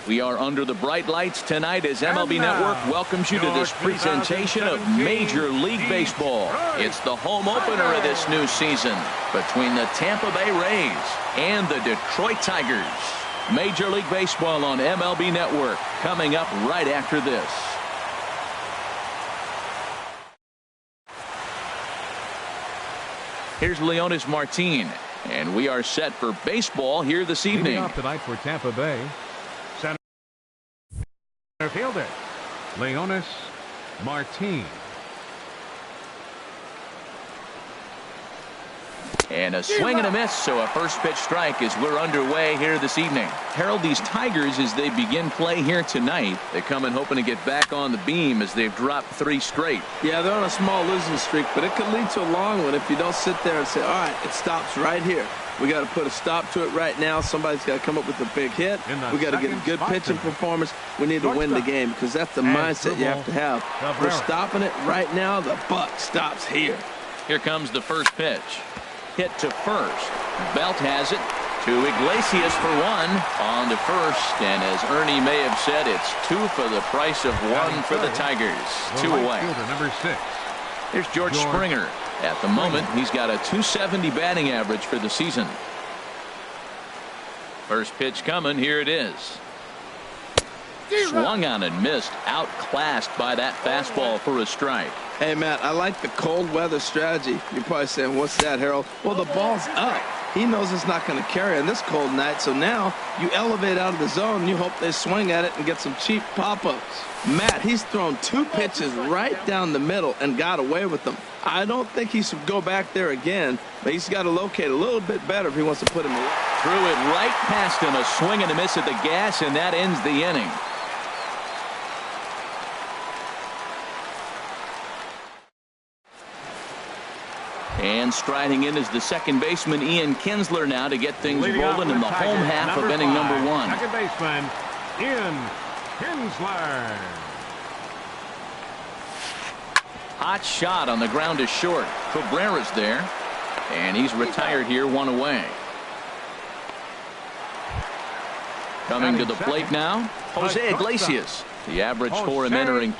We are under the bright lights tonight as MLB Network welcomes you to this presentation of Major League Baseball. It's the home opener of this new season between the Tampa Bay Rays and the Detroit Tigers. Major League Baseball on MLB Network coming up right after this. Here's Leonys Martin, and we are set for baseball here this evening. Leading off tonight for Tampa Bay, center fielder Leonys Martin. And a swing and a miss, so a first pitch strike as we're underway here this evening. Harold, these Tigers, as they begin play here tonight, they come in hoping to get back on the beam as they've dropped 3 straight. Yeah, they're on a small losing streak, but it could lead to a long one if you don't sit there and say, all right, it stops right here. We got to put a stop to it right now. Somebody's got to come up with a big hit. We got to get a good pitching performance. We need to win the game because that's the mindset you have to have. We're stopping it right now. The buck stops here. Here comes the first pitch. Hit to first. Belt has it to Iglesias for 1 on the first, and as Ernie may have said, it's 2 for the price of 1 for the Tigers. 2 away. Number 6. Here's George Springer. At the moment, he's got a .270 batting average for the season. First pitch coming. Here it is. Swung on and missed. Outclassed by that fastball for a strike. Hey, Matt, I like the cold weather strategy. You're probably saying, what's that, Harold? Well, the ball's up. He knows it's not going to carry on this cold night, so now you elevate out of the zone. You hope they swing at it and get some cheap pop-ups. Matt, he's thrown 2 pitches right down the middle and got away with them. I don't think he should go back there again, but he's got to locate a little bit better if he wants to put him away. Threw it right past him, a swing and a miss at the gas, and that ends the inning. And striding in is the second baseman Ian Kinsler now to get things rolling in the home half of inning number 1. Second baseman Ian Kinsler. Hot shot on the ground to short. Cabrera's there, and he's retired here, 1 away. Coming to the plate now, Jose Iglesias. The average for him entering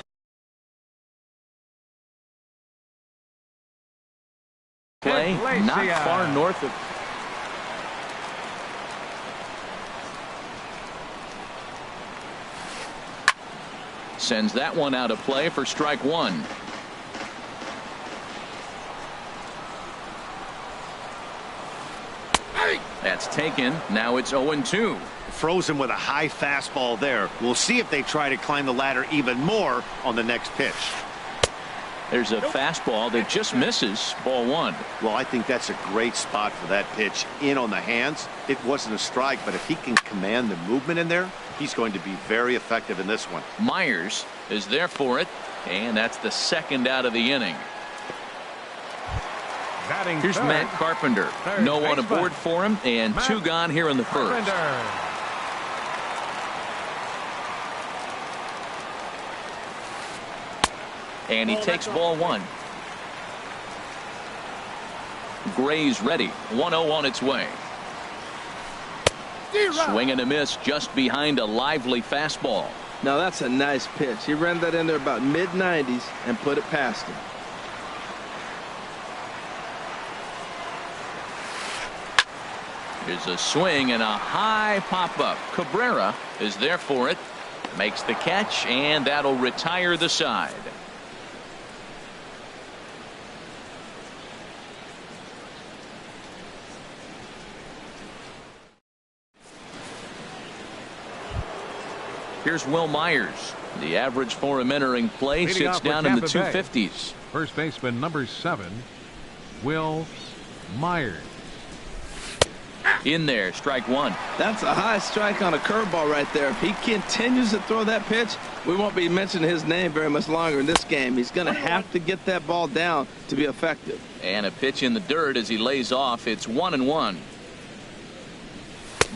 play, not far north of. Sends that one out of play for strike 1. That's taken. Now it's 0-2. Frozen with a high fastball there. We'll see if they try to climb the ladder even more on the next pitch. There's a fastball that just misses. Ball 1. Well, I think that's a great spot for that pitch. In on the hands. It wasn't a strike, but if he can command the movement in there, he's going to be very effective in this one. Myers is there for it, and that's the second out of the inning. Here's Matt Carpenter. No one aboard for him, and 2 gone here in the first. And he takes ball 1. Gray's ready. 1-0 on its way. Swing and a miss just behind a lively fastball. Now that's a nice pitch. He ran that in there about mid-90s and put it past him. Here's a swing and a high pop-up. Cabrera is there for it. Makes the catch, and that'll retire the side. Here's Will Myers. The average for him entering play sits down in the 250s. First baseman number 7, Will Myers. In there, strike 1. That's a high strike on a curveball right there. If he continues to throw that pitch, we won't be mentioning his name very much longer in this game. He's going to have to get that ball down to be effective. And a pitch in the dirt as he lays off. It's 1-1.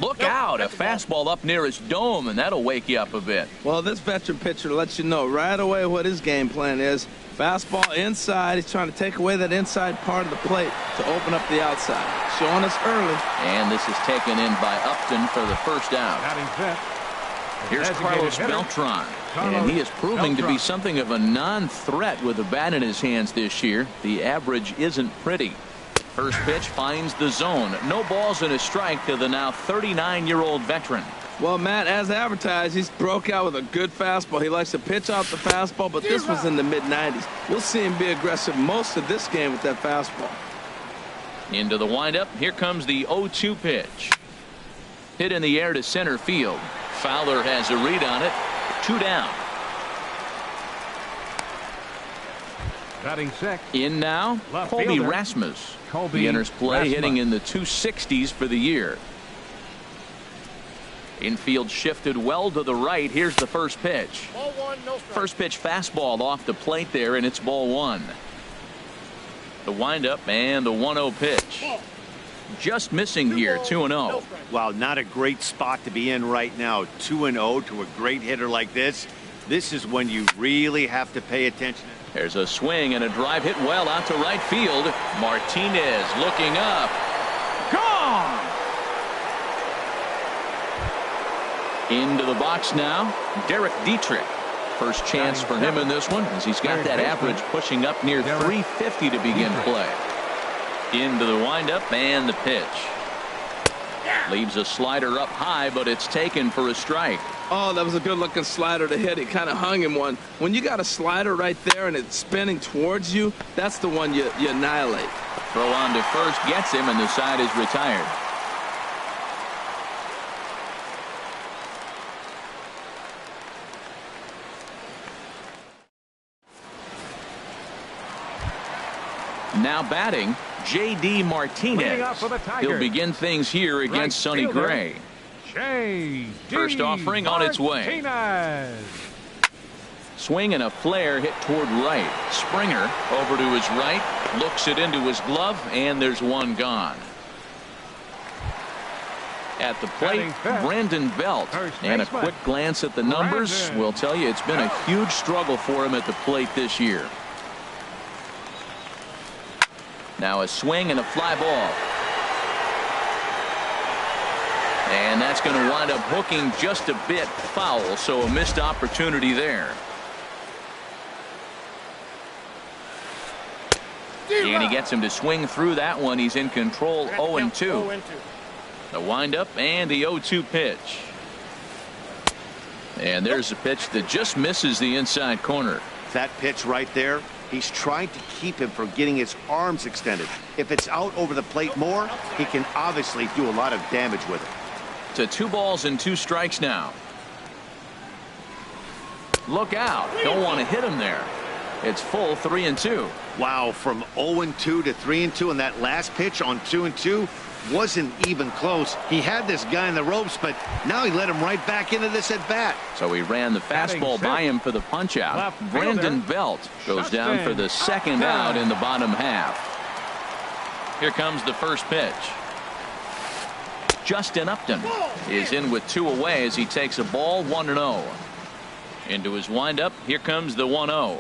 Look out, a fastball up near his dome, and that'll wake you up a bit. Well, this veteran pitcher lets you know right away what his game plan is. Fastball inside. He's trying to take away that inside part of the plate to open up the outside. Showing us early. And this is taken in by Upton for the first out. Here's Carlos Beltran, and he is proving to be something of a non-threat with a bat in his hands this year. The average isn't pretty. First pitch finds the zone. No balls and a strike to the now 39-year-old veteran. Well, Matt, as advertised, he's broke out with a good fastball. He likes to pitch out the fastball, but this was in the mid-90s. We'll see him be aggressive most of this game with that fastball. Into the windup. Here comes the 0-2 pitch. Hit in the air to center field. Fowler has a read on it. 2 down. Batting sixth. In now, Colby fielder. Rasmus. Colby He enters play Rasmus. hitting in the 260s for the year. Infield shifted well to the right. Here's the first pitch. Ball one, no strike. First pitch fastball off the plate there, and it's ball one. The windup and the 1-0 pitch. Just missing here, 2-0. Wow, not a great spot to be in right now. 2-0 to a great hitter like this. This is when you really have to pay attention. There's a swing and a drive hit well out to right field. Martinez looking up. Gone! Into the box now, Derek Dietrich. First chance for him in this one, as he's got that average pushing up near 350 to begin play. Into the windup and the pitch. Leaves a slider up high, but it's taken for a strike. Oh, that was a good-looking slider to hit. He kind of hung him one. When you got a slider right there and it's spinning towards you, that's the one you annihilate. Throw on to first gets him, and the side is retired. Now batting, J.D. Martinez. He'll begin things here against Sonny Gray. First offering on its way. Swing and a flare hit toward right. Springer over to his right, looks it into his glove, and there's one gone. At the plate, Brandon Belt, and a quick glance at the numbers will tell you it's been a huge struggle for him at the plate this year. Now a swing and a fly ball. And that's going to wind up hooking just a bit foul, so a missed opportunity there. And he gets him to swing through that one. He's in control, 0-2. The windup and the 0-2 pitch. And there's a pitch that just misses the inside corner. That pitch right there, he's trying to keep him from getting his arms extended. If it's out over the plate more, he can obviously do a lot of damage with it. To 2 balls and 2 strikes now. Look out. Don't want to hit him there. It's full 3-2. Wow, from 0-2 to 3-2, and that last pitch on 2-2 wasn't even close. He had this guy in the ropes, but now he let him right back into this at bat. So he ran the fastball by him for the punch out. Brandon Belt goes down for the second out in the bottom half. Here comes the first pitch. Justin Upton is in with 2 away as he takes a ball, 1-0. Into his windup. Here comes the 1-0.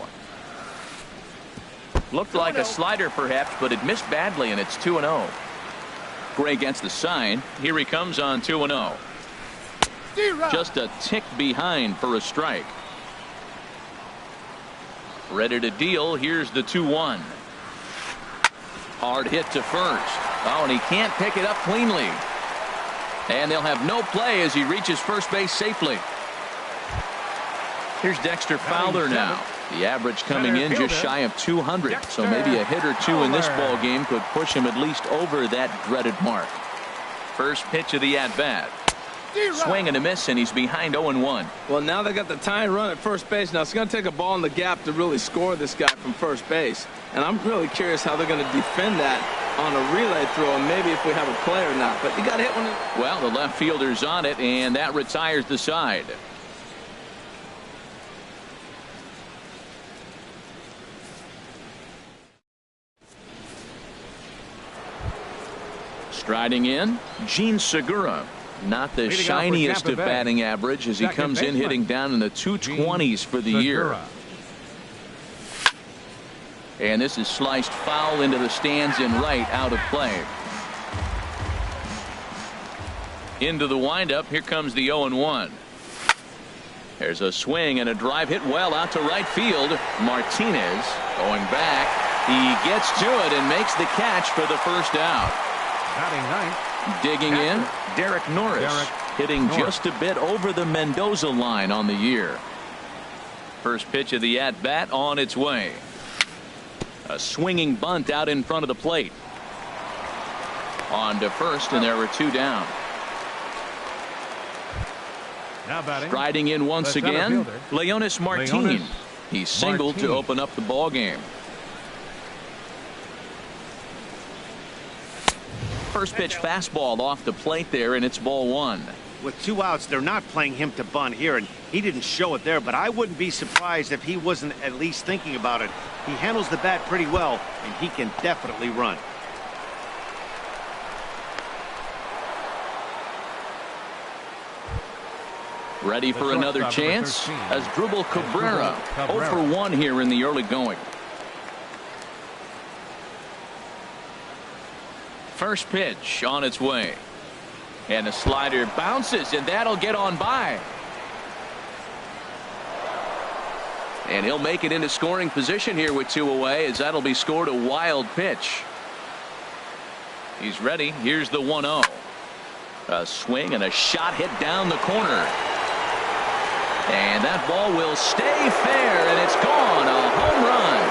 Looked like a slider perhaps, but it missed badly, and it's 2-0. Gray gets the sign. Here he comes on 2-0. Just a tick behind for a strike. Ready to deal. Here's the 2-1. Hard hit to first. Oh, and he can't pick it up cleanly. And they'll have no play as he reaches first base safely. Here's Dexter Fowler now. The average coming in just shy of 200, so maybe a hit or two in this ball game could push him at least over that dreaded mark. First pitch of the at-bat. Swing and a miss, and he's behind 0-1. Well, now they got the tying run at first base. Now it's going to take a ball in the gap to really score this guy from first base. And I'm really curious how they're going to defend that on a relay throw, and maybe if we have a play or not. But you got to hit one. Well, the left fielder's on it, and that retires the side. Striding in, Gene Segura. Not the shiniest of batting average as he comes in hitting down in the 220s for the year. And this is sliced foul into the stands in right, out of play. Into the windup. Here comes the 0-1. There's a swing and a drive hit well out to right field. Martinez going back. He gets to it and makes the catch for the first out. Batting ninth. Digging in, Derek Norris. Hitting just a bit over the Mendoza line on the year. First pitch of the at-bat on its way. A swinging bunt out in front of the plate. On to first, and there were two down. Now batting. Striding in once again, Leonis Martin. He singled to open up the ball game. First pitch fastball off the plate there, and it's ball one. With two outs, they're not playing him to bunt here, and he didn't show it there, but I wouldn't be surprised if he wasn't at least thinking about it. He handles the bat pretty well, and he can definitely run. Ready for another chance as Dribble Cabrera 0 for 1 here in the early going. First pitch on its way. And a slider bounces, and that'll get on by. And he'll make it into scoring position here with two away, as that'll be scored a wild pitch. He's ready. Here's the 1-0. A swing and a shot hit down the corner. And that ball will stay fair, and it's gone. A home run.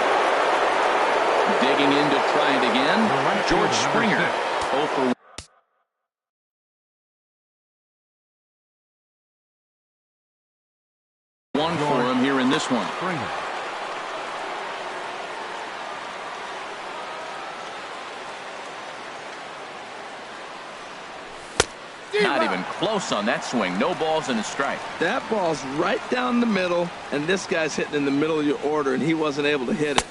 Digging in to try it again, George Springer. 0 for 1 for him here in this one. Not even close on that swing. No balls and a strike. That ball's right down the middle, and this guy's hitting in the middle of your order, and he wasn't able to hit it.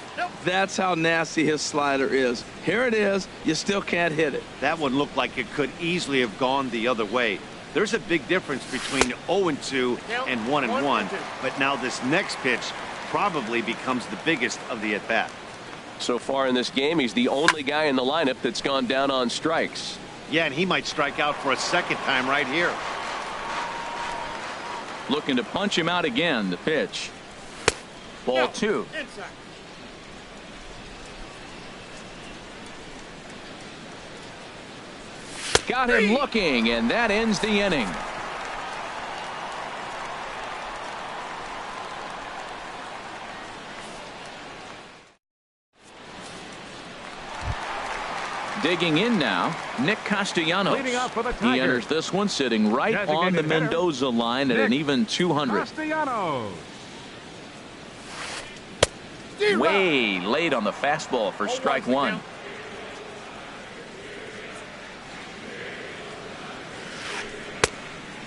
That's how nasty his slider is. Here it is. You still can't hit it. That one looked like it could easily have gone the other way. There's a big difference between 0-2 and 1-1, but now this next pitch probably becomes the biggest of the at-bat. So far in this game, he's the only guy in the lineup that's gone down on strikes. Yeah, and he might strike out for a second time right here. Looking to punch him out again. The pitch. Ball 2. Got him looking, and that ends the inning. Digging in now, Nick Castellanos. He enters this one sitting right on the Mendoza line at an even 200. Castellanos. Way late on the fastball for strike one.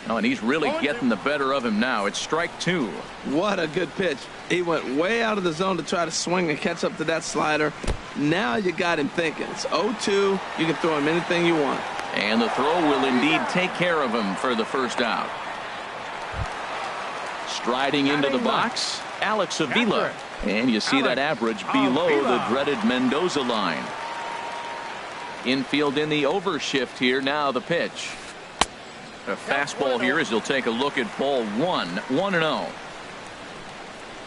Oh, and he's really getting the better of him now. It's strike 2. What a good pitch. He went way out of the zone to try to swing and catch up to that slider. Now you got him thinking. It's 0-2. You can throw him anything you want. And the throw will indeed take care of him for the first out. Striding into the box, Alex Avila. And you see that average below the dreaded Mendoza line. Infield in the overshift here. Now the pitch. A fastball here as he'll take a look at ball 1. 1-0.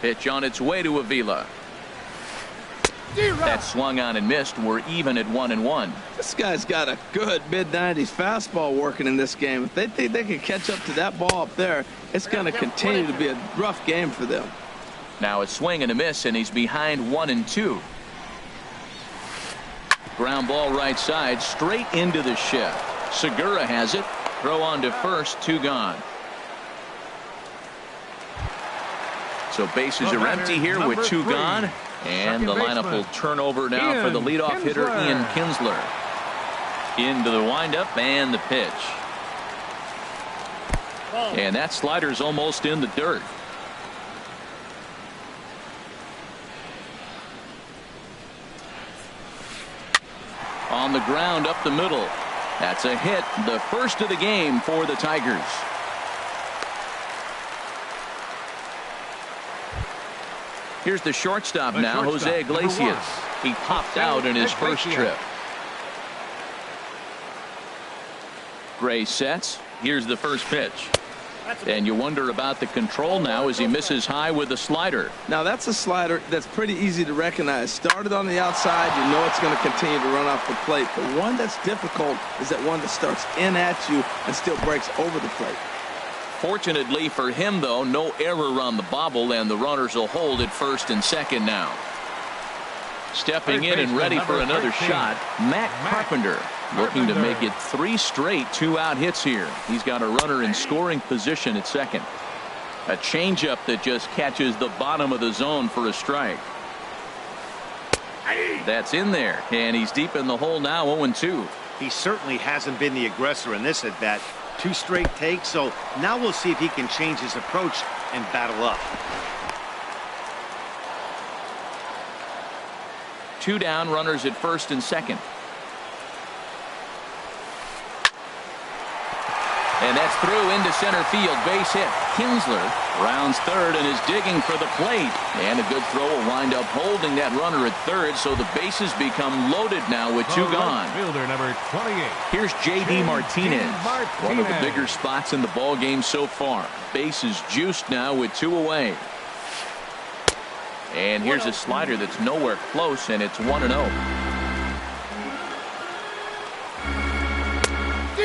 Pitch on its way to Avila. That swung on and missed. We're even at 1-1. This guy's got a good mid-90s fastball working in this game. If they think they can catch up to that ball up there, it's going to continue to be a rough game for them. Now a swing and a miss, and he's behind 1-2. Ground ball right side, straight into the shift. Segura has it. Throw on to first, 2 gone. So bases are empty here with 2 gone. And the lineup will turn over now for the leadoff hitter, Ian Kinsler. Into the windup and the pitch. And that slider's almost in the dirt. On the ground up the middle. That's a hit, the first of the game for the Tigers. Here's the shortstop now, Jose Iglesias. He popped out in his first trip. Gray sets. Here's the first pitch. And you wonder about the control now as he misses high with a slider. Now that's a slider that's pretty easy to recognize. Started on the outside, you know it's going to continue to run off the plate. The one that's difficult is that one that starts in at you and still breaks over the plate. Fortunately for him, though, no error on the bobble, and the runners will hold at first and second now. Stepping in and ready for another shot, Matt Carpenter, looking to make it 3 straight 2-out hits here. He's got a runner in scoring position at second. A changeup that just catches the bottom of the zone for a strike. That's in there, and he's deep in the hole now, 0-2. He certainly hasn't been the aggressor in this at bat. 2 straight takes, so now we'll see if he can change his approach and battle up. 2 down, runners at first and second. And that's through into center field. Base hit. Kinsler rounds third and is digging for the plate. And a good throw will wind up holding that runner at third, so the bases become loaded now with 2 gone. Fielder number 28. Here's J.D. Martinez. One of the bigger spots in the ball game so far. Base is juiced now with 2 away. And here's a slider that's nowhere close, and it's 1-0.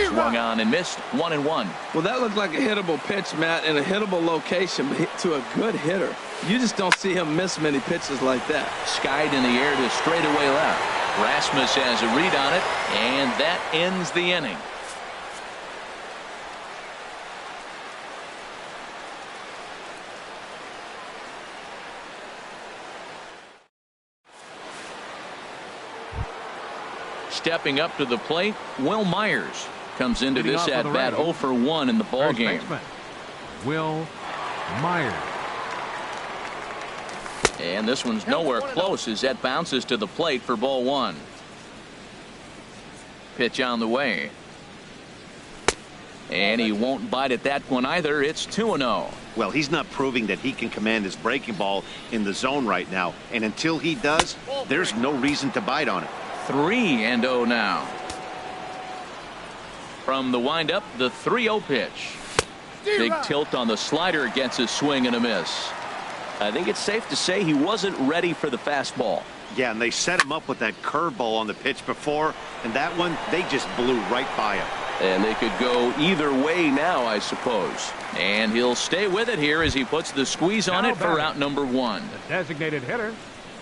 Swung on and missed, 1-1. Well, that looked like a hittable pitch, Matt, in a hittable location, but to a good hitter. You just don't see him miss many pitches like that. Skied in the air to straightaway left. Rasmus has a read on it, and that ends the inning. Stepping up to the plate, Will Myers comes into this at bat 0 for 1 in the ball game. Will Myers. And this one's nowhere close as that bounces to the plate for ball 1. Pitch on the way. And he won't bite at that one either. It's 2-0. Well, he's not proving that he can command his breaking ball in the zone right now. And until he does, there's no reason to bite on it. 3-0 now. From the windup, the 3-0 pitch. Big tilt on the slider, gets a swing and a miss. I think it's safe to say he wasn't ready for the fastball. Yeah, and they set him up with that curveball on the pitch before, and that one, they just blew right by him. And they could go either way now, I suppose. And he'll stay with it here as he puts the squeeze on it for out number 1. The designated hitter.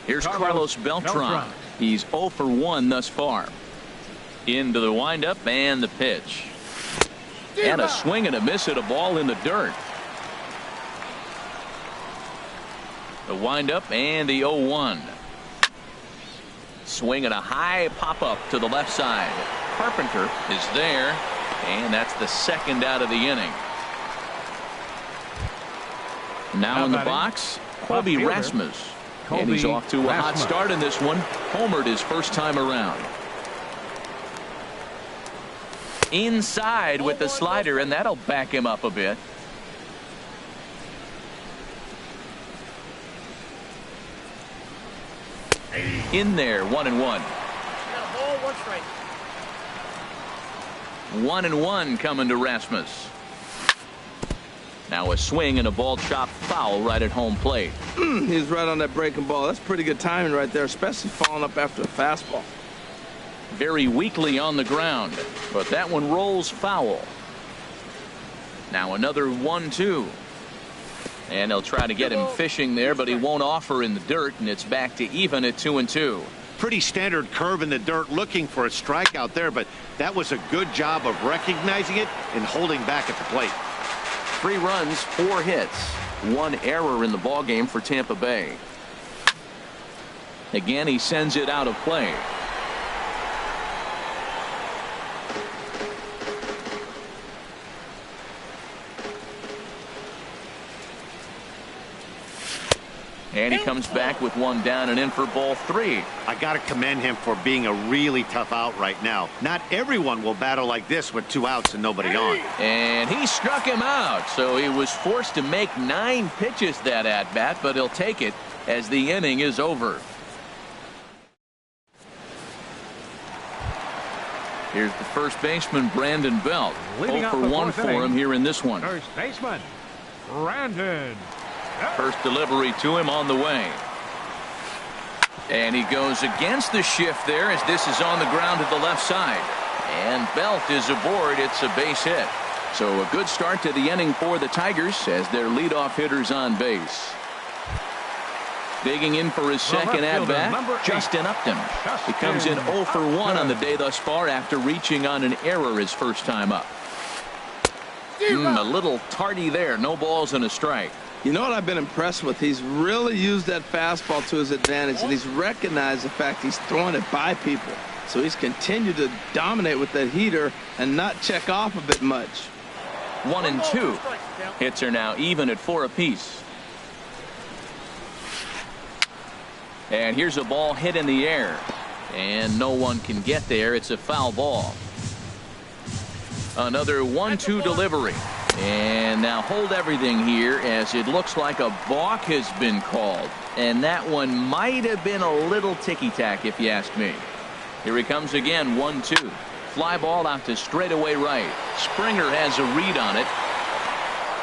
Here's Carlos Beltran. He's 0 for 1 thus far. Into the windup and the pitch. And a swing and a miss at a ball in the dirt. The windup and the 0-1. Swing and a high pop-up to the left side. Carpenter is there, and that's the 2nd out of the inning. Now in the box, Colby Rasmus. And he's off to a hot start in this one. Homered his first time around. Inside with the slider, and that'll back him up a bit. In there, 1-1. 1-1 coming to Rasmus. Now a swing and a ball chopped foul right at home plate. He's right on that breaking ball. That's pretty good timing right there, especially following up after a fastball. Very weakly on the ground, but that one rolls foul. Now another 1-2. And they'll try to get him fishing there, but he won't offer in the dirt, and it's back to even at 2-2. Pretty standard curve in the dirt, looking for a strikeout there, but that was a good job of recognizing it and holding back at the plate. 3 runs, 4 hits, 1 error in the ballgame for Tampa Bay. Again, he sends it out of play. And he comes back with 1 down and in for ball 3. I got to commend him for being a really tough out right now. Not everyone will battle like this with 2 outs and nobody on. And he struck him out, so he was forced to make 9 pitches that at bat, but he'll take it as the inning is over. Here's the first baseman, Brandon Belt. Leading 0 off for the 1 fourth for inning. him here in this one. First baseman, Brandon. First delivery to him on the way. And he goes against the shift there as this is on the ground to the left side. And Belt is aboard. It's a base hit. So a good start to the inning for the Tigers as their leadoff hitter's on base. Digging in for his second at-bat, Justin Upton. He comes in 0 for 1 on the day thus far after reaching on an error his first time up. A little tardy there. No balls and a strike. You know what I've been impressed with? He's really used that fastball to his advantage, and he's recognized the fact he's throwing it by people. So he's continued to dominate with that heater and not check off a bit much. 1 and 2. Hits are now even at 4 apiece. And here's a ball hit in the air. And no one can get there. It's a foul ball. Another 1-2 delivery. And now hold everything here as it looks like a balk has been called. And that one might have been a little ticky-tack if you ask me. Here he comes again, 1-2. Fly ball out to straightaway right. Springer has a read on it.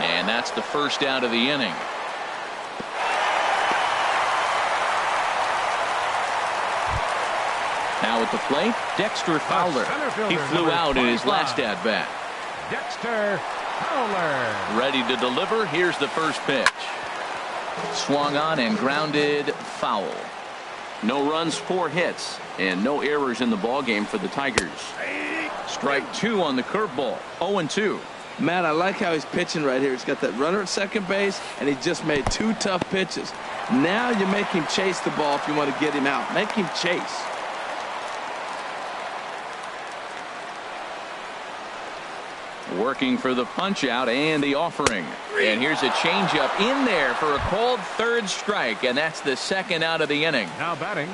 And that's the first out of the inning. Now at the plate, Dexter Fowler. He flew out in his last at-bat. Dexter Fowler. Ready to deliver. Here's the first pitch. Swung on and grounded foul. No runs, 4 hits, and no errors in the ballgame for the Tigers. Strike 2 on the curveball. 0-2. Matt, I like how he's pitching right here. He's got that runner at second base, and he just made 2 tough pitches. Now you make him chase the ball if you want to get him out. Make him chase. Working for the punch out and the offering. And here's a changeup in there for a called third strike, and that's the second out of the inning. Now batting.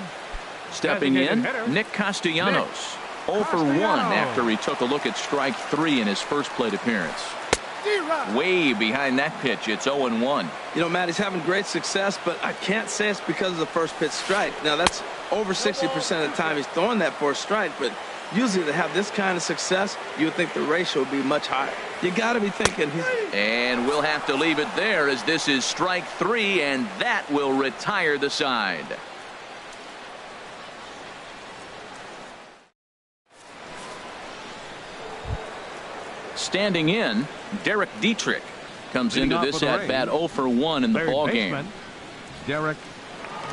Stepping in, hitter, Nick Castellanos. 0 for 1 after he took a look at strike 3 in his first plate appearance. Way behind that pitch. It's 0-1. You know, Matt, he's having great success, but I can't say it's because of the first pitch strike. Now, that's over 60% of the time he's throwing that for a strike, but usually to have this kind of success, you would think the ratio would be much higher. You got to be thinking he's... And we'll have to leave it there as this is strike 3, and that will retire the side. Standing in, Derek Dietrich comes into this at-bat 0 for 1 in the ballgame. Derek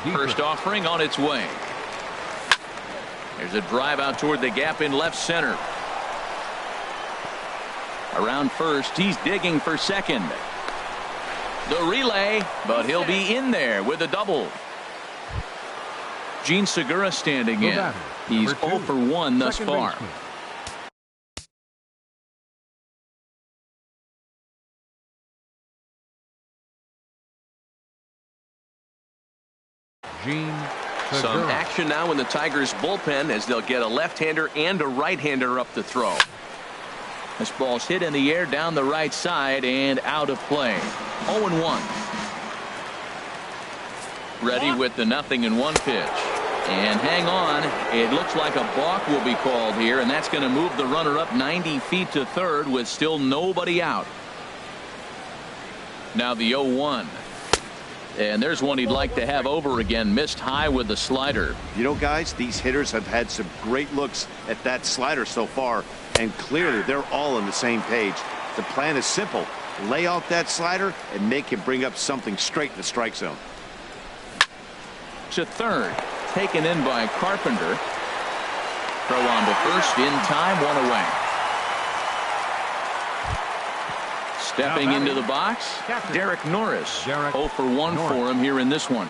Dietrich. First offering on its way. There's a drive out toward the gap in left center. Around first, he's digging for second. The relay, but he'll be in there with a double. Gene Segura standing in. He's 0 for 1 thus far. Gene Segura. Some action now in the Tigers bullpen as they'll get a left-hander and a right-hander up to throw. This ball's hit in the air down the right side and out of play. 0-1. Ready with the 0-1 pitch. And hang on. It looks like a balk will be called here, and that's going to move the runner up 90 feet to third with still nobody out. Now the 0-1. And there's one he'd like to have over again. Missed high with the slider. You know, guys, these hitters have had some great looks at that slider so far, and clearly they're all on the same page. The plan is simple. Lay out that slider and make him bring up something straight in the strike zone. To third. Taken in by Carpenter. Throw on to first in time. 1 away. Stepping into the box, Derek Norris. 0 for 1 for him here in this one.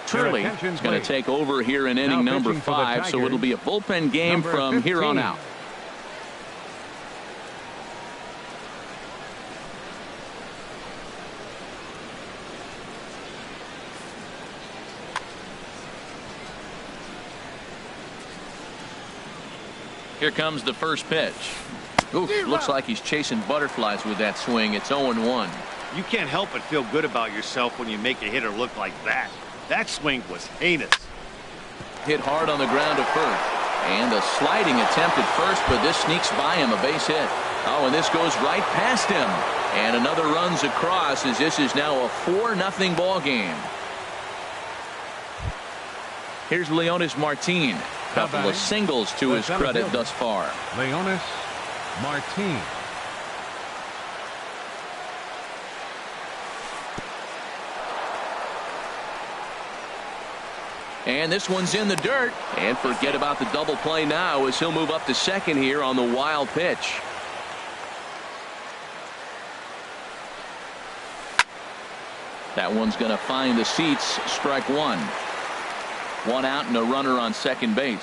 Turley is going to take over here in inning number 5, so it'll be a bullpen game from here on out. Here comes the first pitch. Oof, looks like he's chasing butterflies with that swing. It's 0-1. You can't help but feel good about yourself when you make a hitter look like that. That swing was heinous. Hit hard on the ground at first. And a sliding attempt at first, but this sneaks by him, a base hit. Oh, and this goes right past him. And another runs across as this is now a 4-0 ball game. Here's Leonis Martin. Couple of singles to his credit thus far. Leonis Martin. And this one's in the dirt. And forget about the double play now as he'll move up to second here on the wild pitch. That one's going to find the seats. Strike one. One out and a runner on second base.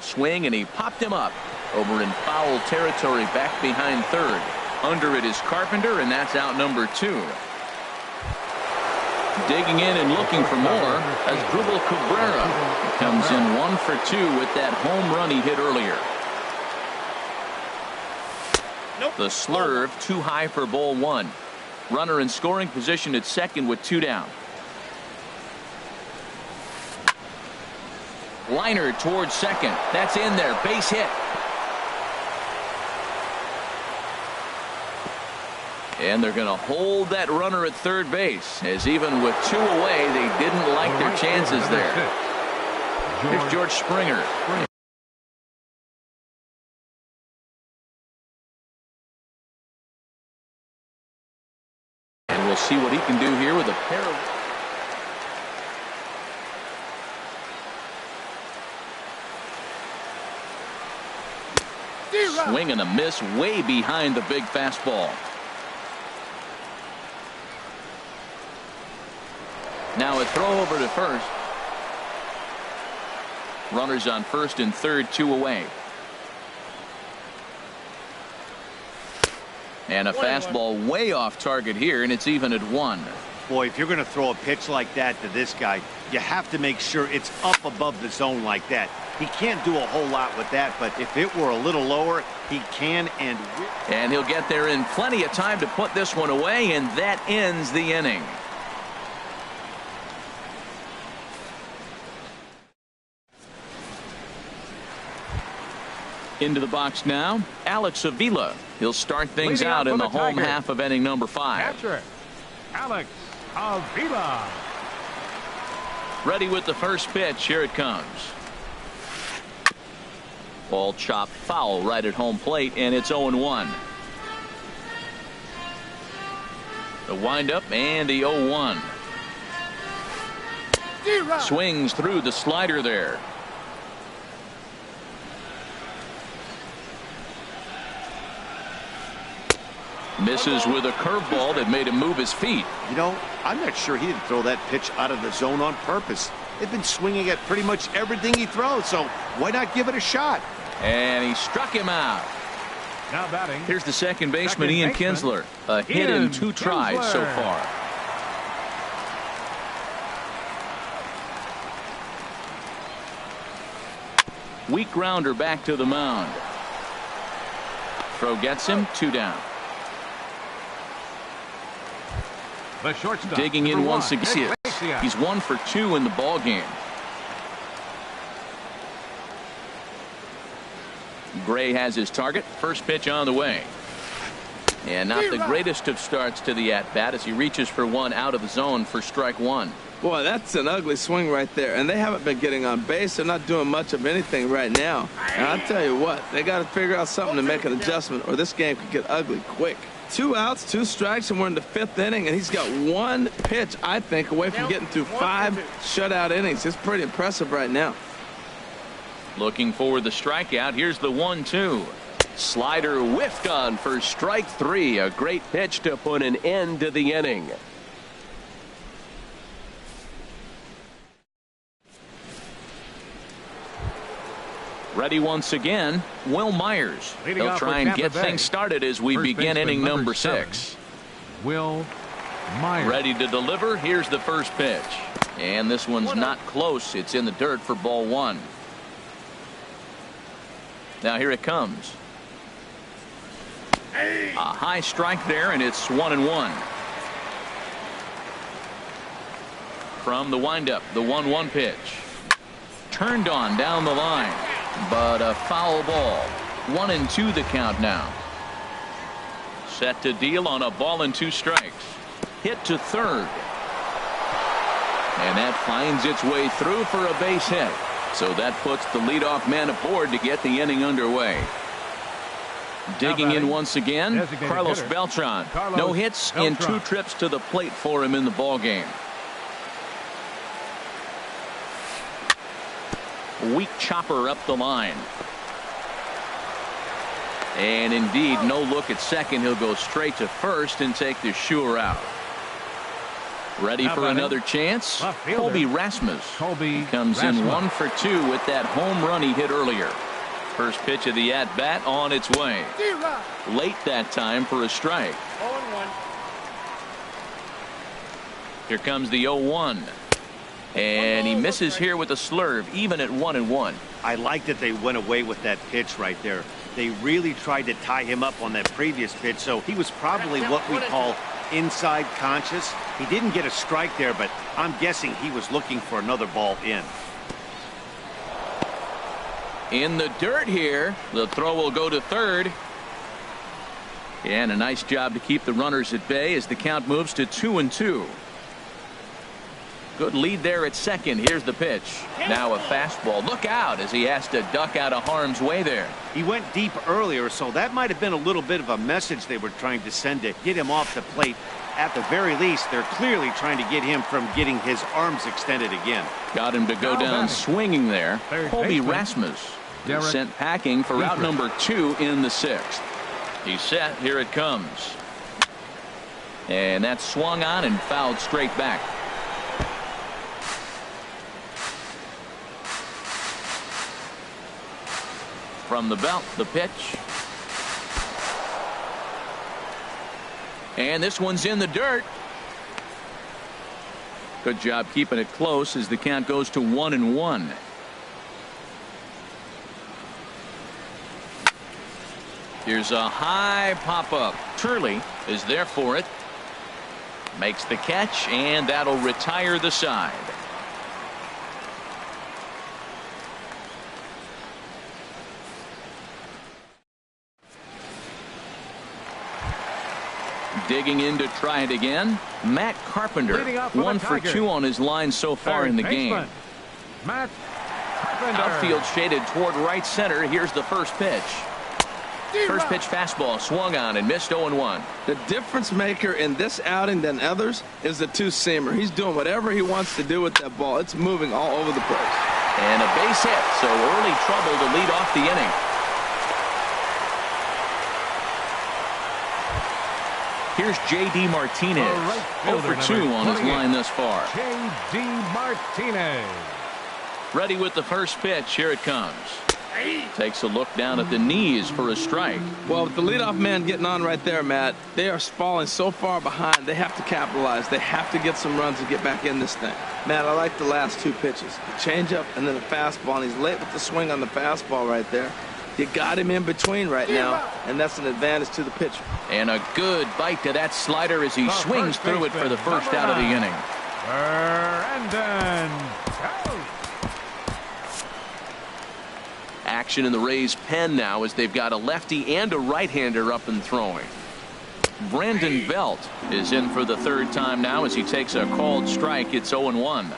Swing, and he popped him up over in foul territory back behind third. Under it is Carpenter, and that's out number 2. Digging in and looking for more as Drupal Cabrera comes in 1 for 2 with that home run he hit earlier. The slurve too high for ball 1. Runner in scoring position at second with 2 down. Liner towards second. That's in there. Base hit. And they're going to hold that runner at third base, as even with 2 away, they didn't like their chances there. Here's George Springer. And we'll see what he can do here with a pair of... Swing and a miss way behind the big fastball. Now a throw over to first. Runners on first and third, 2 away. And a fastball way off target here, and it's even at 1. Boy, if you're going to throw a pitch like that to this guy, you have to make sure it's up above the zone like that. He can't do a whole lot with that, but if it were a little lower, he can and will. And he'll get there in plenty of time to put this one away, and that ends the inning. Into the box now, Alex Avila. He'll start things out in the home half of inning number 5. Catcher, Alex Avila. Ready with the first pitch. Here it comes. Ball chopped foul right at home plate, and it's 0-1. The windup and the 0-1. Swings through the slider there. Misses with a curveball that made him move his feet. You know, I'm not sure he didn't throw that pitch out of the zone on purpose. They've been swinging at pretty much everything he throws, so why not give it a shot? And he struck him out. Now batting. Here's the second baseman, Ian Kinsler. A hit in 2 tries so far. Weak grounder back to the mound. Throw gets him, 2 down. The shortstop, digging in once again. He's 1 for 2 in the ball game. Gray has his target. First pitch on the way. And not the greatest of starts to the at-bat as he reaches for one out of the zone for strike 1. Boy, that's an ugly swing right there. And they haven't been getting on base. They're not doing much of anything right now. And I'll tell you what, they got to figure out something to make an adjustment, or this game could get ugly quick. 2 outs, 2 strikes, and we're in the 5th inning, and he's got 1 pitch, I think, away from getting through 5 shutout innings. It's pretty impressive right now. Looking for the strikeout. Here's the 1-2. Slider whiffed on for strike 3. A great pitch to put an end to the inning. Ready once again, Will Myers. He'll try and get things started as we begin inning number 6. Will Myers. Ready to deliver. Here's the first pitch. And this one's not close. It's in the dirt for ball 1. Now here it comes. A high strike there, and it's 1-1. From the windup, the 1-1 pitch. Turned on down the line, but a foul ball. 1-2 the count now. Set to deal on a ball and 2 strikes. Hit to third. And that finds its way through for a base hit. So that puts the leadoff man aboard to get the inning underway. Digging in once again, Carlos Beltran. No hits in 2 trips to the plate for him in the ballgame. Weak chopper up the line. And indeed, no look at second. He'll go straight to first and take the sure out. Ready for another chance? Colby Rasmus comes in 1 for 2 with that home run he hit earlier. First pitch of the at-bat on its way. Late that time for a strike. 0-1. Here comes the 0-1. And he misses here with a slurve, even at 1-1. I like that they went away with that pitch right there. They really tried to tie him up on that previous pitch, so he was probably what we call inside conscious. He didn't get a strike there, but I'm guessing he was looking for another ball in. In the dirt here. The throw will go to third. And a nice job to keep the runners at bay as the count moves to 2-2. Good lead there at second. Here's the pitch. Now a fastball. Look out as he has to duck out of harm's way there. He went deep earlier, so that might have been a little bit of a message they were trying to send to get him off the plate. At the very least, they're clearly trying to get him from getting his arms extended again. Got him to go down swinging there. Colby Rasmus sent packing for out number 2 in the 6th. He's set. Here it comes. And that's swung on and fouled straight back. From the belt, the pitch. And this one's in the dirt. Good job keeping it close as the count goes to 1-1. Here's a high pop-up. Turley is there for it. Makes the catch, and that'll retire the side. Digging in to try it again. Matt Carpenter, 1 for 2 on his line so far in the game. Matt Carpenter. Outfield shaded toward right center. Here's the first pitch. First pitch fastball swung on and missed 0-1. The difference maker in this outing than others is the 2-seamer. He's doing whatever he wants to do with that ball. It's moving all over the place. And a base hit, so early trouble to lead off the inning. Here's J.D. Martinez, 0 for 2 on his line thus far. J.D. Martinez. Ready with the first pitch. Here it comes. Takes a look down at the knees for a strike. Well, with the leadoff man getting on right there, Matt, they are falling so far behind. They have to capitalize. They have to get some runs to get back in this thing. Matt, I like the last 2 pitches. The changeup and then the fastball. And he's late with the swing on the fastball right there. You got him in between right now, and that's an advantage to the pitcher. And a good bite to that slider as he swings through it for the first out of the inning. Action in the Rays' pen now as they've got a lefty and a right-hander up and throwing. Brandon Belt is in for the 3rd time now as he takes a called strike. It's 0-1.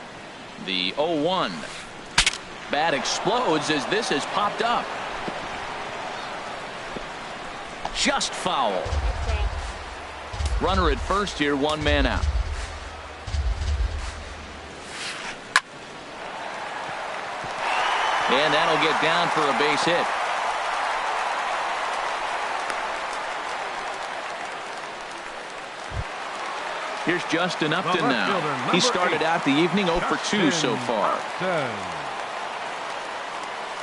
The 0-1. Bat explodes as this has popped up. Just foul. Runner at first here, 1 man out. And that'll get down for a base hit. Here's Justin Upton now. He started out the evening 0 for 2 so far.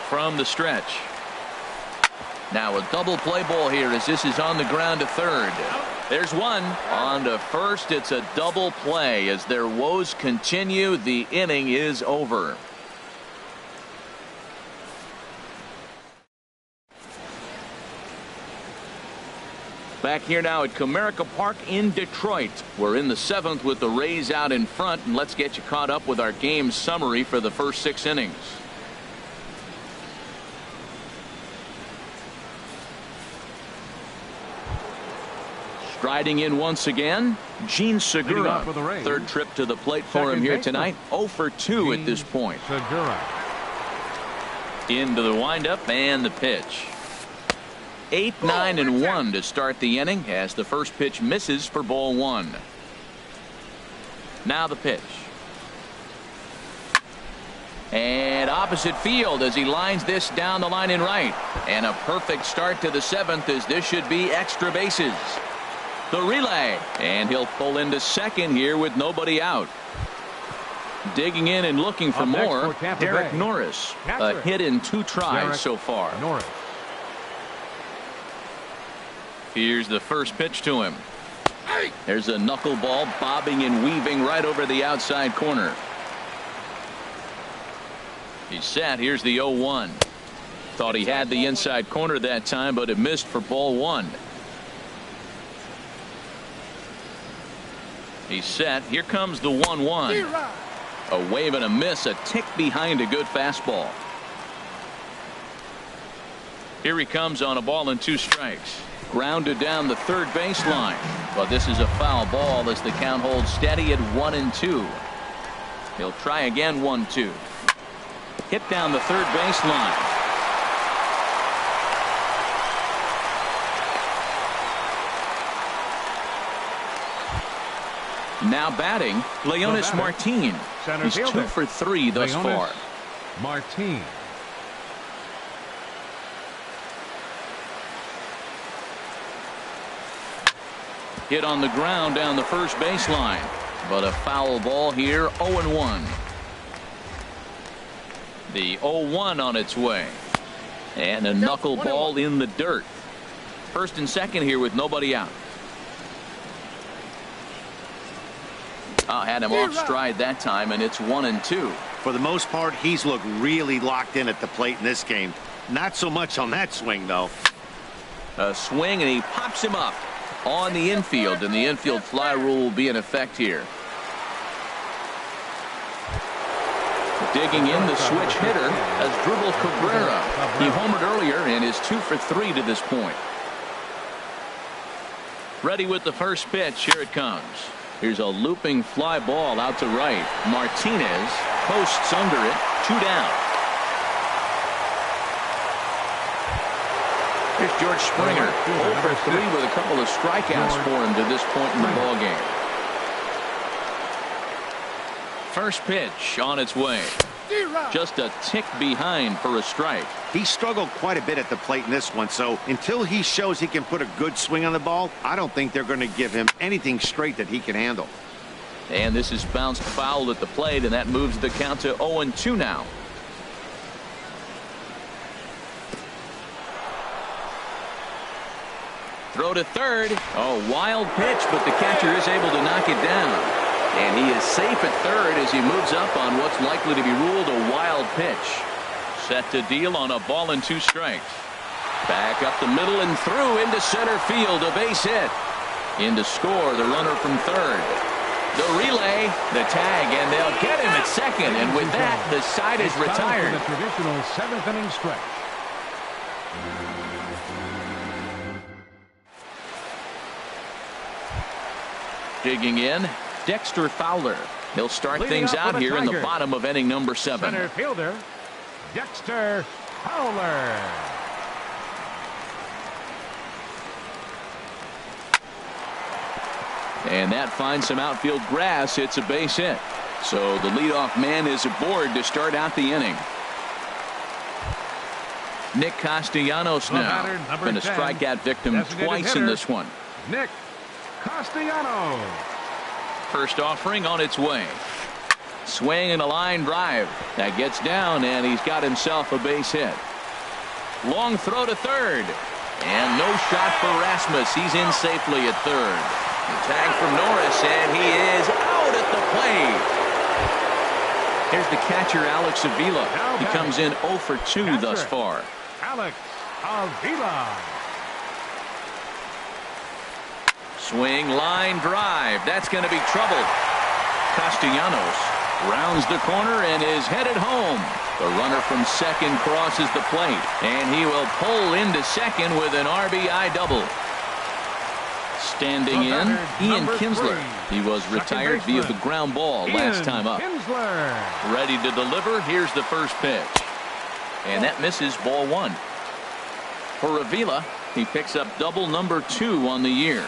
From the stretch. Now a double play ball here as this is on the ground to third. There's one. On to first. It's a double play as their woes continue. The inning is over. Back here now at Comerica Park in Detroit. We're in the 7th with the Rays out in front, and let's get you caught up with our game summary for the first 6 innings. Striding in once again, Gene Segura. Third trip to the plate for him here tonight. 0 for 2 at this point. Segura. Into the windup and the pitch. 8, 9, and 1 to start the inning as the first pitch misses for ball 1. Now the pitch. And opposite field as he lines this down the line in right. And a perfect start to the 7th as this should be extra bases. The relay, and he'll pull into second here with nobody out. Digging in and looking for more, Derek Norris. A hit in 2 tries so far. Norris. Here's the first pitch to him. There's a knuckleball bobbing and weaving right over the outside corner. He's set. Here's the 0-1. Thought he had the inside corner that time, but it missed for ball 1. He's set. Here comes the 1-1. A wave and a miss, a tick behind a good fastball. Here he comes on a ball and 2 strikes. Grounded down the third baseline. But this is a foul ball as the count holds steady at 1-2. He'll try again 1-2. Hit down the third baseline. Now batting, Leonis Martin. He's 2 for 3 thus far. Martin. Hit on the ground down the first baseline, but a foul ball here. 0-1. The 0-1 on its way, and a knuckleball in the dirt. First and second here with nobody out. Had him off stride that time, and it's 1-2. For the most part, he's looked really locked in at the plate in this game. Not so much on that swing, though. A swing, and he pops him up on the infield, and the infield fly rule will be in effect here. Digging in, the switch hitter as Dribble Cabrera. He homered earlier and is 2 for 3 to this point. Ready with the first pitch. Here it comes. Here's a looping fly ball out to right. Martinez posts under it. 2 down. Here's George Springer. 0 for 3 with a couple of strikeouts for him to this point in the ballgame. First pitch on its way. Just a tick behind for a strike. He struggled quite a bit at the plate in this one, so until he shows he can put a good swing on the ball, I don't think they're going to give him anything straight that he can handle. And this is bounced foul at the plate, and that moves the count to 0-2 now. Throw to third. A wild pitch, but the catcher is able to knock it down. And he is safe at third as he moves up on what's likely to be ruled a wild pitch. Set to deal on a ball and 2 strikes. Back up the middle and through into center field. A base hit. In to score the runner from third. The relay, the tag, and they'll get him at second. And with that, the side is retired. The traditional 7th inning stretch. Digging in, Dexter Fowler. He'll start things out here in the bottom of inning number 7. Center fielder, Dexter Fowler. And that finds some outfield grass. It's a base hit. So the leadoff man is aboard to start out the inning. Nick Castellanos now. Been a strikeout victim twice in this one. Nick Castellanos. First offering on its way. Swing and a line drive. That gets down, and he's got himself a base hit. Long throw to third. And no shot for Rasmus. He's in safely at third. The tag from Norris, and he is out at the plate. Here's the catcher, Alex Avila. He comes in 0 for 2 thus far. Alex Avila. Swing, line drive. That's going to be trouble. Castellanos rounds the corner and is headed home. The runner from second crosses the plate, and he will pull into second with an RBI double. Standing in, Ian Kinsler. He was retired via the ground ball last time up. Ready to deliver. Here's the first pitch. And that misses, ball one. For Avila, he picks up double number 2 on the year.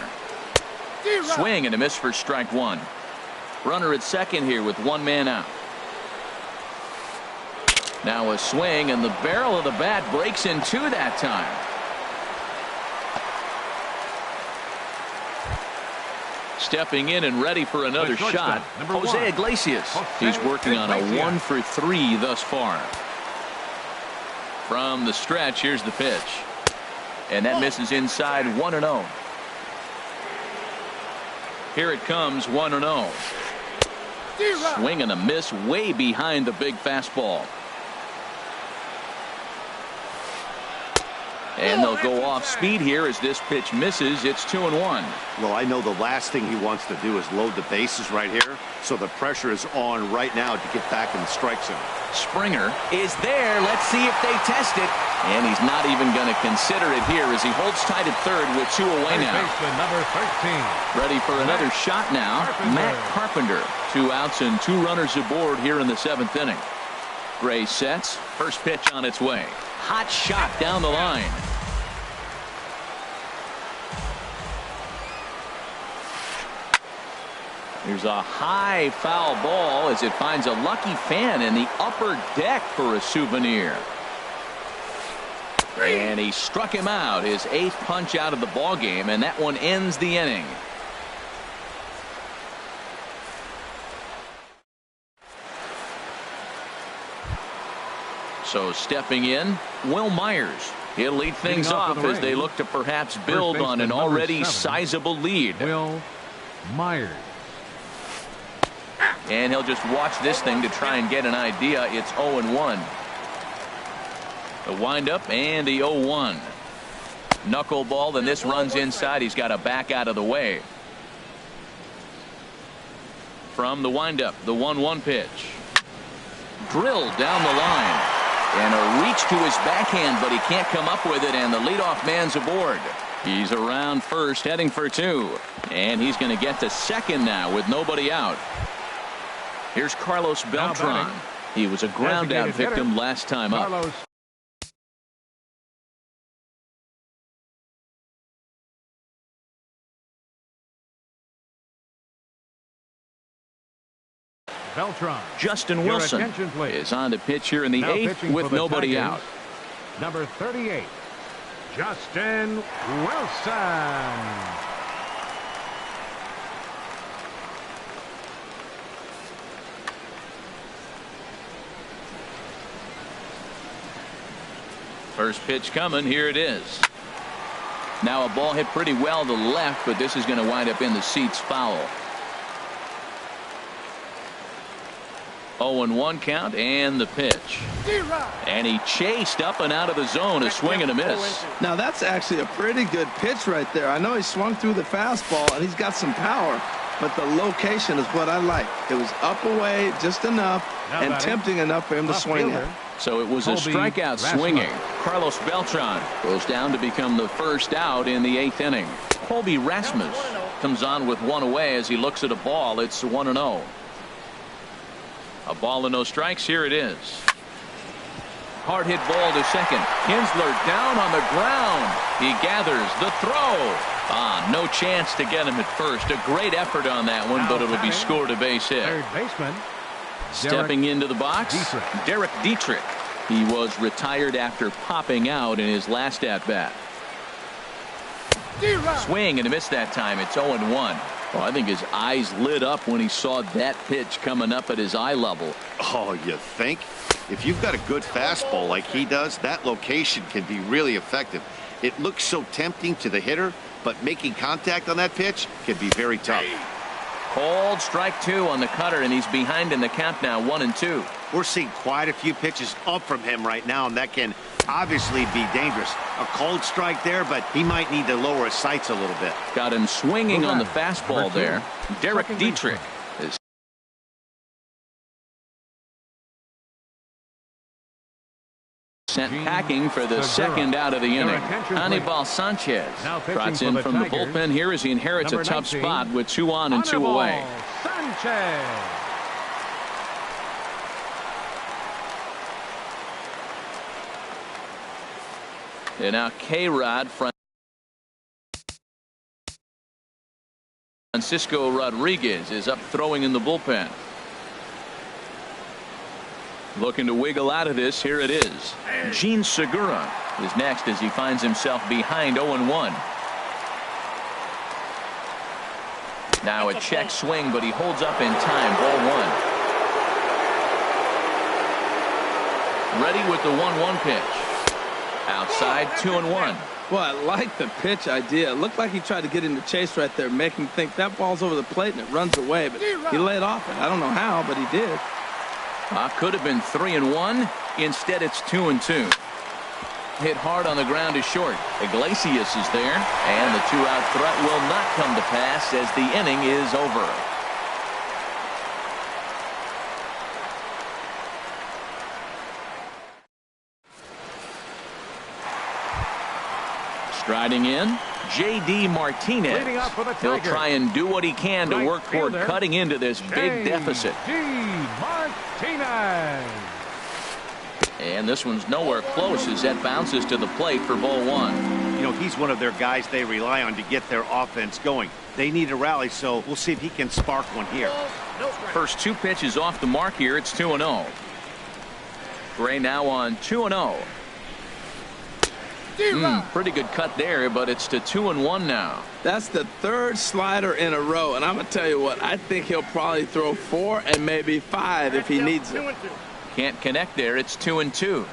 Swing and a miss for strike one. Runner at second here with one man out. Now a swing, and the barrel of the bat breaks in two that time. Stepping in and ready for another shot, Jose Iglesias. He's working on a 1 for 3 thus far. From the stretch, here's the pitch. And that misses inside, 1-0. Here it comes, 1-0. Swing and a miss way behind the big fastball. And they'll go off speed here as this pitch misses. It's 2-1. Well, I know the last thing he wants to do is load the bases right here, so the pressure is on right now to get back in the strike zone. Springer is there. Let's see if they test it. And he's not even going to consider it here as he holds tight at third with 2 away now. Number 13. Ready for another shot now. Matt Carpenter. 2 outs and 2 runners aboard here in the 7th inning. Gray sets. First pitch on its way. Hot shot down the line. Here's a high foul ball as it finds a lucky fan in the upper deck for a souvenir. And he struck him out, his 8th punch out of the ball game, and that one ends the inning. So stepping in, Will Myers. He'll lead things off as they look to perhaps build on an already sizable lead. Will Myers. And he'll just watch this thing to try and get an idea. It's 0-1. The windup and the 0-1. Knuckleball, and this runs inside. He's got to back out of the way. From the windup, the 1-1 pitch. Drilled down the line. And a reach to his backhand, but he can't come up with it, and the leadoff man's aboard. He's around first, heading for 2. And he's going to get to second now with nobody out. Here's Carlos Beltran. He was a ground out victim last time up. Beltran. Justin Wilson is on the pitch here in the 8th with nobody out. Number 38, Justin Wilson. First pitch coming. Here it is. Now a ball hit pretty well to the left, but this is going to wind up in the seats foul. 0-1 count and the pitch. And he chased up and out of the zone, a swing and a miss. Now that's actually a pretty good pitch right there. I know he swung through the fastball and he's got some power, but the location is what I like. It was up away just enough and tempting enough for him to swing at. So it was a strikeout swinging. Carlos Beltran goes down to become the first out in the 8th inning. Colby Rasmus comes on with 1 away as he looks at a ball. It's 1-0. A ball and no strikes. Here it is. Hard hit ball to second. Kinsler down on the ground. He gathers the throw. No chance to get him at first. A great effort on that one, but it'll be scored a base hit. Third baseman. Stepping into the box, Derek Dietrich. He was retired after popping out in his last at bat. Swing and a miss that time. It's 0-1. Well, I think his eyes lit up when he saw that pitch coming up at his eye level. Oh, you think? If you've got a good fastball like he does, that location can be really effective. It looks so tempting to the hitter, but making contact on that pitch can be very tough. Called strike 2 on the cutter, and he's behind in the count now, 1-2. We're seeing quite a few pitches up from him right now, and that can obviously be dangerous. A cold strike there, but he might need to lower his sights a little bit. Got him swinging on the fastball there. Derek Dietrich is sent packing for the second out of the inning. Anibal Sanchez trots in from the bullpen here as he inherits a tough spot with 2 on and 2 away. Sanchez. And now K-Rod, Francisco Rodriguez is up throwing in the bullpen. Looking to wiggle out of this. Here it is. Gene Segura is next as he finds himself behind 0-1. Now a check swing, but he holds up in time. Ball 1. Ready with the 1-1 pitch. Outside, 2-1. Well, I like the pitch idea. It looked like he tried to get in the chase right there, make him think that ball's over the plate and it runs away, but he laid off it. I don't know how, but he did. Could have been 3-1. Instead, it's 2-2. Hit hard on the ground is short. Iglesias is there, and the 2-out threat will not come to pass as the inning is over. Striding in, J.D. Martinez. He'll try and do what he can to work toward cutting into this big deficit. Martinez. And this one's nowhere close as that bounces to the plate for ball 1. You know, he's one of their guys they rely on to get their offense going. They need a rally, so we'll see if he can spark one here. First 2 pitches off the mark here. It's 2-0. Gray now on 2-0. Pretty good cut there, but it's to 2-1 now. That's the 3rd slider in a row, and I'm going to tell you what, I think he'll probably throw 4 and maybe 5 if he needs it. Can't connect there. It's 2-2.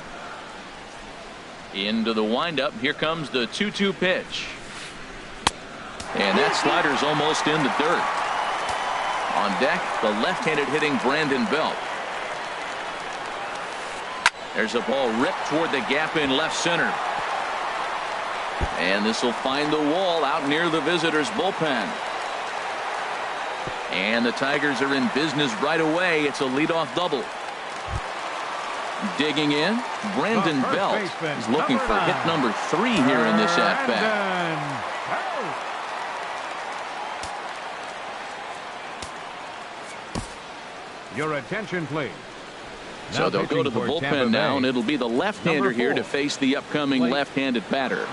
Into the windup. Here comes the 2-2 pitch. And that slider's almost in the dirt. On deck, the left-handed hitting Brandon Belt. There's a ball ripped toward the gap in left center. And this will find the wall out near the visitors' bullpen. And the Tigers are in business right away. It's a leadoff double. Digging in, Brandon Belt is looking for hit number 3 here in this at-bat. Your attention, please. So they'll go to the bullpen now, and it'll be the left-hander here to face the upcoming left-handed batter.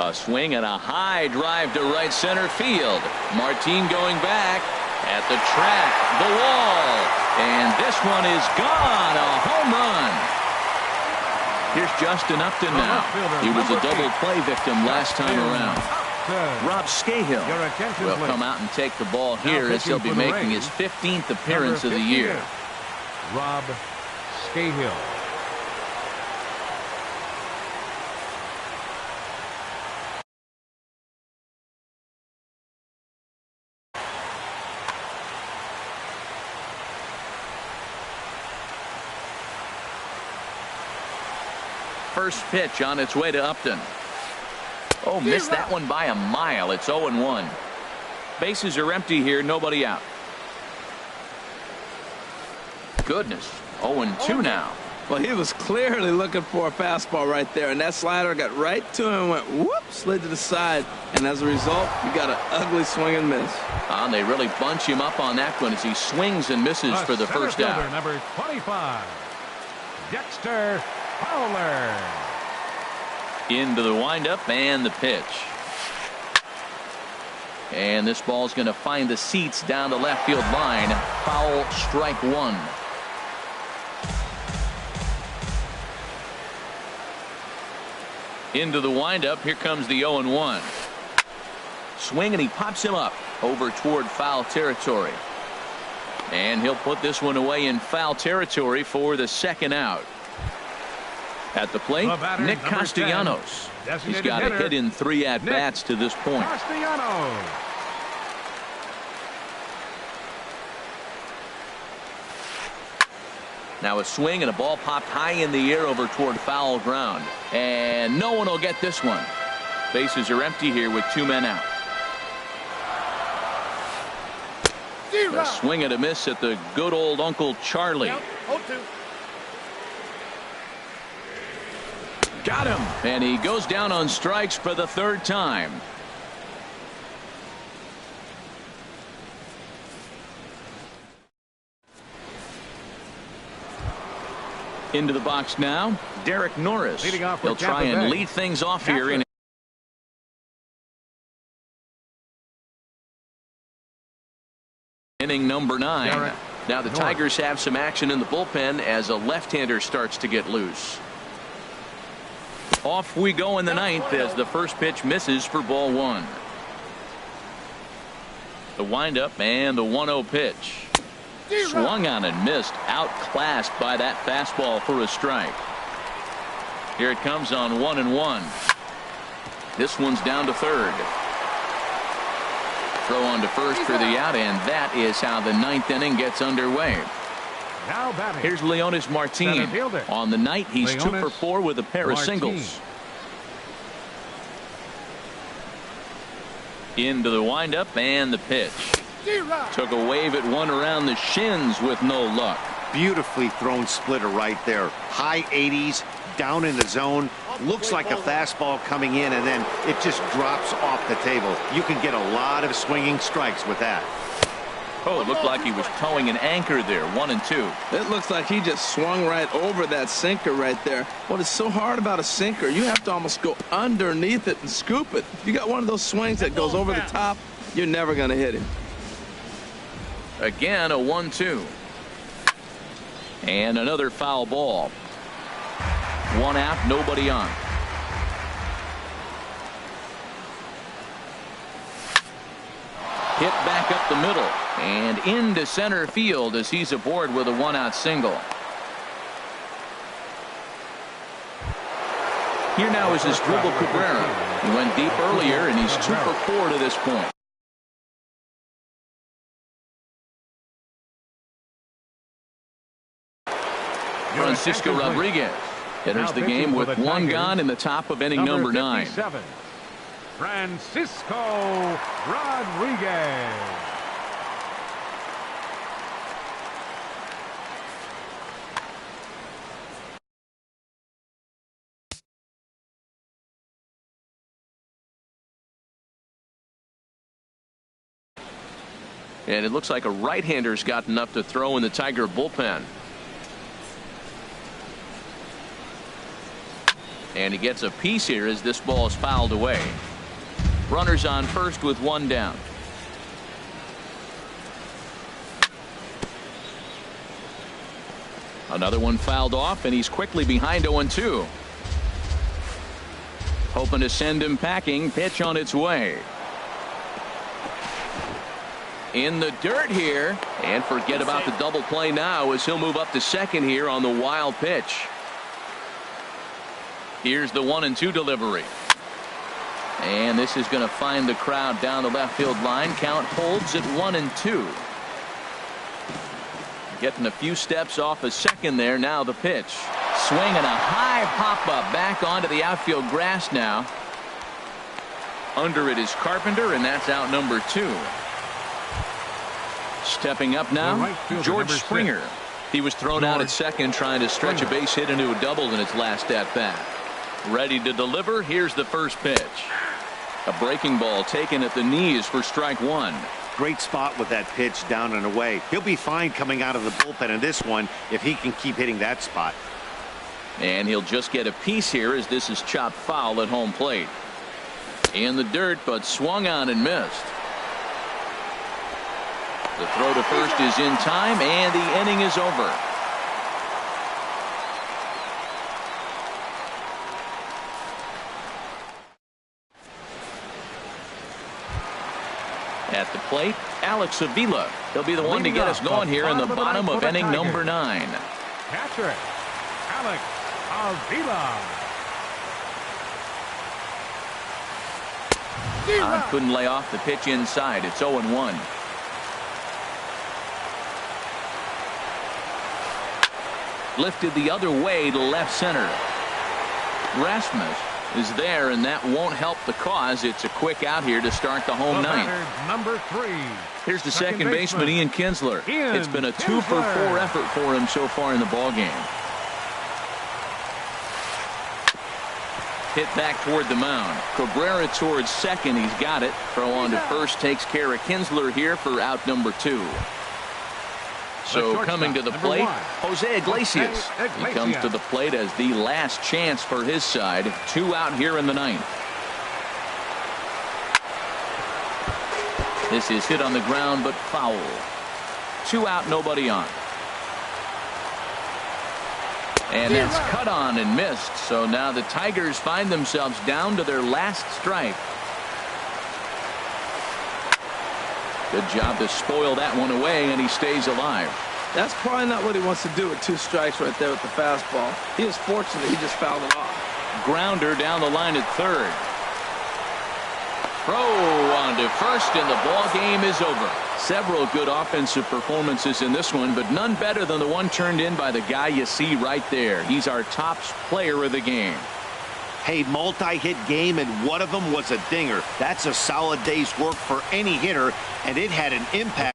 A swing and a high drive to right center field. Martin going back at the track, the wall, and this one is gone. A home run. Here's Justin Upton now. He was a double play victim last time around. Rob Scahill will come out and take the ball here as he'll be making his 15th appearance of the year. Rob Scahill. First pitch on its way to Upton. Oh, missed that one by a mile. It's 0-1. Bases are empty here. Nobody out. Goodness. 0-2 now. Well, he was clearly looking for a fastball right there, and that slider got right to him and went whoop, slid to the side, and as a result, you got an ugly swing and miss. And they really bunch him up on that one as he swings and misses for the first out. Number 25, Dexter Fowler. Into the windup and the pitch. And this ball's going to find the seats down the left field line. Foul, strike 1. Into the windup. Here comes the 0-1. Swing, and he pops him up over toward foul territory. And he'll put this one away in foul territory for the second out. At the plate, Nick Castellanos. He's got a hit in 3 at-bats to this point. Castellanos. Now a swing and a ball popped high in the air over toward foul ground. And no one will get this one. Bases are empty here with 2 men out. A swing and a miss at the good old Uncle Charlie. Got him. And he goes down on strikes for the 3rd time. Into the box now, Derek Norris. He'll try and lead things off here in inning number 9. Now the Tigers have some action in the bullpen as a left-hander starts to get loose. Off we go in the 9th as the first pitch misses for ball 1. The windup and the 1-0 pitch. Swung on and missed, outclassed by that fastball for a strike. Here it comes on 1-1. This one's down to 3rd. Throw on to first for the out, and that is how the 9th inning gets underway. Now batting. Here's Leonis Martin. On the night, he's 2 for 4 with a pair of singles. Into the windup and the pitch. Took a wave at one around the shins with no luck. Beautifully thrown splitter right there. High 80s, down in the zone. Looks like a fastball coming in, and then it just drops off the table. You can get a lot of swinging strikes with that. Oh, it looked like he was towing an anchor there. 1-2. It looks like he just swung right over that sinker right there. What is so hard about a sinker, you have to almost go underneath it and scoop it. If you got one of those swings that goes over the top, you're never going to hit him. Again, a 1-2. And another foul ball. 1 out, nobody on. Hit back up the middle and into center field as he's aboard with a 1-out single. Here now is Asdrubal Cabrera. He went deep earlier and he's 2 for 4 to this point. Francisco Rodriguez enters the game with 1 gone in the top of inning number 9. Francisco Rodriguez. And it looks like a right-hander's got enough to throw in the Tiger bullpen. And he gets a piece here as this ball is fouled away. Runners on first with 1 down. Another one fouled off, and he's quickly behind 0-2. Hoping to send him packing. Pitch on its way. In the dirt here, and forget about the double play now as he'll move up to second here on the wild pitch. Here's the 1-2 delivery. And this is going to find the crowd down the left field line. Count holds at 1-2. Getting a few steps off a second there. Now the pitch. Swing and a high pop up back onto the outfield grass now. Under it is Carpenter, and that's out number 2. Stepping up now, George Springer. He was thrown out at second trying to stretch a base hit into a double in his last at bat. Ready to deliver. Here's the first pitch. A breaking ball taken at the knees for strike 1. Great spot with that pitch down and away. He'll be fine coming out of the bullpen in this one if he can keep hitting that spot. And he'll just get a piece here as this is chopped foul at home plate. In the dirt, but swung on and missed. The throw to first is in time, and the inning is over. At the plate, Alex Avila. He'll be the one to get us going here in the bottom of inning number 9. Catcher, Alex Avila. Couldn't lay off the pitch inside. It's 0-1. Lifted the other way to left center. Rasmus is there, and that won't help the cause. It's a quick out here to start the home ninth. Number 3. Here's the second baseman, Ian Kinsler. It's been a 2-for-4 effort for him so far in the ballgame. Hit back toward the mound. Cabrera towards second. He's got it. Throw on to first takes care of Kinsler here for out number 2. So coming to the plate, Jose Iglesias. He comes to the plate as the last chance for his side. 2 out here in the 9th. This is hit on the ground, but foul. 2 out, nobody on. And it's cut on and missed. So now the Tigers find themselves down to their last strike. Good job to spoil that one away, and he stays alive. That's probably not what he wants to do with 2 strikes right there with the fastball. He is fortunate he just fouled it off. Grounder down the line at third. Throw on to first, and the ball game is over. Several good offensive performances in this one, but none better than the one turned in by the guy you see right there. He's our top player of the game. Hey, multi-hit game, and one of them was a dinger. That's a solid day's work for any hitter, and it had an impact